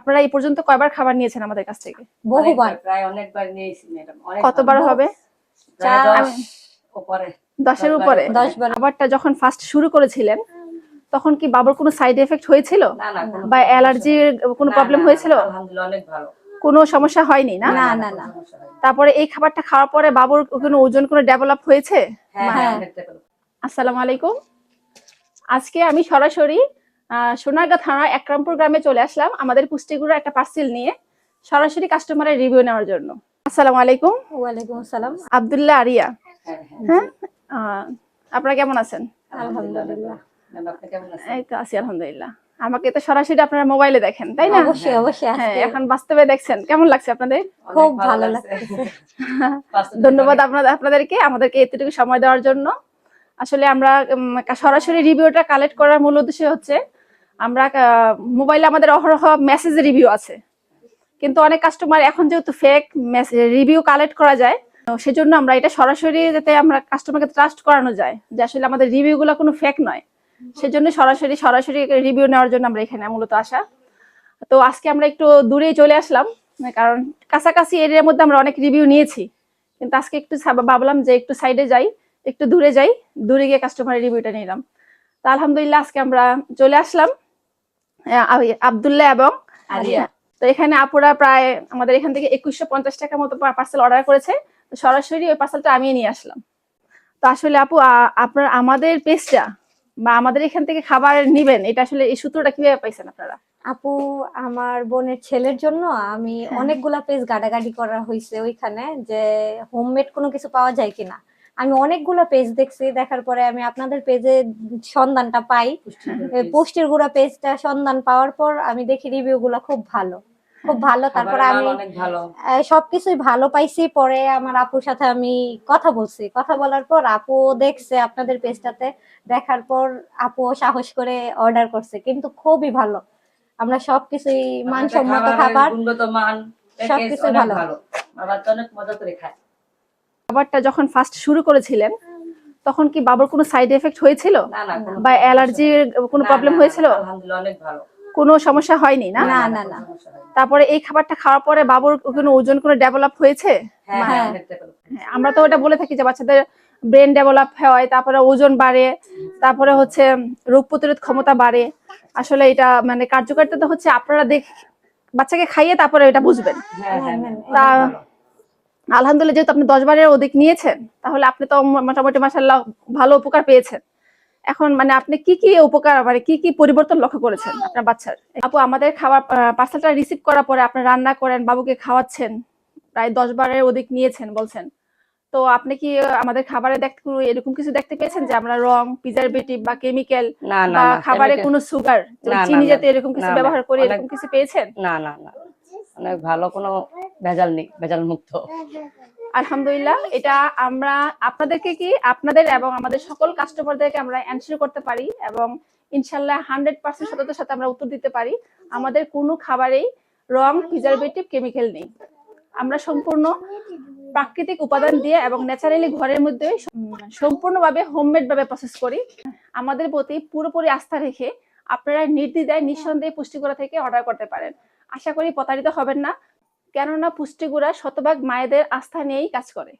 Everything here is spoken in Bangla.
আপনারা এই পর্যন্ত কয়বার খাবার নিয়েছেন আমাদের কাছ থেকে? বহুবার, প্রায় অনেকবার নিয়েছি ম্যাডাম। কতবার হবে? 10-এর উপরে। 10 বার। খাবারটা যখন ফার্স্ট শুরু করেছিলেন তখন কি বাবুর কোনো সাইড এফেক্ট হয়েছিল বা অ্যালার্জির কোনো প্রবলেম হয়েছিল? আলহামদুলিল্লাহ অনেক ভালো, কোনো সমস্যা হয়নি না? না না না। তারপরে এই খাবারটা খাওয়ার পরে বাবুর কোনো ওজন কোনো ডেভেলপ হয়েছে? হ্যাঁ। আসসালামু আলাইকুম। আজকে আমি সরাসরি সোনারগাঁ থানা একরামপুর গ্রামে চলে আসলাম আমাদের পুষ্টিগুলোর একটা পার্সেল নিয়ে, সরাসরি কাস্টমারের রিভিউ নেওয়ার জন্য। আসসালামু আলাইকুম। ওয়ালাইকুম আসসালাম। আব্দুল্লাহ আরিয়া। হ্যাঁ, আপনারা কেমন আছেন? আলহামদুলিল্লাহ। এই তো আছি আলহামদুলিল্লাহ। আমাকে তো সরাসরি আপনারা মোবাইলে দেখেন, তাই না? অবশ্যই অবশ্যই। হ্যাঁ, এখন বাস্তবে দেখছেন, কেমন লাগছে আপনাদের? খুব ভালো লাগছে। ধন্যবাদ আপনাদেরকে আমাদেরকে এতটুকু সময় দেওয়ার জন্য। আসলে আমরা সরাসরি রিভিউটা কালেক্ট করার মূল উদ্দেশ্য হচ্ছে আমরা মোবাইলে আমাদের অহরহ মেসেজ রিভিউ আছে, কিন্তু অনেক কাস্টমার এখন যেহেতু ফেক রিভিউ কালেক্ট করা যায়, সেজন্য আমরা এটা সরাসরি যাতে আমরা কাস্টমারকে ট্রাস্ট করানো যায় যে আসলে আমাদের রিভিউগুলো কোনো ফেক নয়, সেজন্য সরাসরি রিভিউ নেওয়ার জন্য আমরা এখানে মূলত আসা। তো আজকে আমরা একটু দূরেই চলে আসলাম, কারণ কাছাকাছি এরিয়ার মধ্যে আমরা অনেক রিভিউ নিয়েছি, কিন্তু আজকে একটু ভাবলাম যে একটু সাইডে যাই, একটু দূরে যাই, দূরে গিয়ে কাস্টমারের রিভিউটা নিলাম। তো আলহামদুলিল্লাহ আজকে আমরা চলে আসলাম আব্দুল্লাহ এবং আরিয়া। তো এখানে আপুরা প্রায় আমাদের এখান থেকে 2150 টাকা মতো পার্সেল অর্ডার করেছে, তো সরাসরি ওই পার্সেলটা আমি নিয়ে আসলাম। তো আসলে আপু আপনার আমাদের পেজটা বা আমাদের এখান থেকে খাবার নিবেন, এটা আসলে এই সূত্রটা কিভাবে পাইছেন আপনারা? আপু, আমার বোনের ছেলের জন্য আমি অনেকগুলা পেজ গাড়াগাড়ি করা হয়েছে ওইখানে, যে হোমমেড কোনো কিছু পাওয়া যায় কিনা। আমি অনেকগুলা পেজ দেখছি, দেখার পরে আমি আপনাদের পেজে সন্ধানটা পাই, পুষ্টির গুঁড়া পেজটা সন্ধান পাওয়ার পর আমি দেখি রিভিউ গুলা খুব ভালো, খুব ভালো। তারপরে আমি সবকিছুই ভালো পাইছি। পরে আমার আপুর সাথে আমি কথা বলছি, কথা বলার পর আপু দেখছে আপনাদের পেজটাতে, দেখার পর আপু সাহস করে অর্ডার করছে, কিন্তু খুবই ভালো। আমরা সবকিছুই মানসম্মত খাবার, গুণগত মান সবকিছুই ভালো। বাবা তো অনেক মজা করে খায়। খাবারটা যখন ফার্স্ট শুরু করেছিলেন তখন কি বাবুর কোনো সাইড এফেক্ট হয়েছিল বা অ্যালার্জির কোনো প্রবলেম হয়েছিল? আলহামদুলিল্লাহ অনেক ভালো, কোনো সমস্যা হয়নি না? না না না। তারপরে এই খাবারটা খাওয়ার পরে বাবুর কোনো ওজন কোনো ডেভেলপ হয়েছে? হ্যাঁ। আমরা তো ওটা বলে থাকি যে বাচ্চাদের ব্রেন ডেভেলপ হয়, তারপরে ওজন বাড়ে, তারপরে হচ্ছে রোগ প্রতিরোধ ক্ষমতা বাড়ে। আসলে এটা মানে কার্যকারিতা হচ্ছে আপনারা বাচ্চাকে খাইয়ে তারপরে এটা বুঝবেন। তা আলহামদুলিল্লাহ, যেহেতু আপনি 10 বারের অধিক নিয়েছেন, তাহলে আপনি তো মোটামুটি মাশাআল্লাহ ভালো উপকার পেয়েছেন। এখন মানে আপনি কি কি উপকার মানে কি পরিবর্তন লক্ষ্য করেছেন আপনার বাচ্চার? আপু, আমাদের খাবার পার্সেলটা রিসিভ করার পরে আপনি রান্না করেন, বাবুকে খাওয়াচ্ছেন, প্রায় 10 বারের অধিক নিয়েছেন বলছেন। তো আপনি কি আমাদের খাবারে এরকম কিছু দেখতে পেয়েছেন যে আমরা রং, প্রিজারভেটিভ বা কেমিক্যাল বা খাবারে কোনো সুগার, চিনি জাতীয় এরকম কিছু ব্যবহার করে এরকম কিছু পেয়েছেন? না না না, অনেক ভালো, কোনো ভেজাল নেই, ভেজাল মুক্ত। আলহামদুলিল্লাহ, এটা আমরা আপনাদেরকে কি আপনাদের এবং আমাদের সকল কাস্টমারদেরকে আমরা এনশিওর করতে পারি এবং ইনশাআল্লাহ 100% সততার সাথে আমরা উত্তর দিতে পারি, আমাদের কোনো খাবারেই রং, প্রিজারভেটিভ, কেমিক্যাল নেই। আমরা সম্পূর্ণ প্রাকৃতিক উপাদান দিয়ে এবং ন্যাচারালি ঘরের মধ্যে সম্পূর্ণভাবে হোমমেড ভাবে প্রসেস করি। আমাদের প্রতি পুরোপুরি আস্থা রেখে আপনারা নির্দ্বিধায় নিঃসন্দেহে পুষ্টিগুঁড়া থেকে অর্ডার করতে পারেন। আশা করি প্রতারিত হবেন না, কেননা পুষ্টিগুঁড়া শতভাগ মায়েদের আস্থা নিয়েই কাজ করে।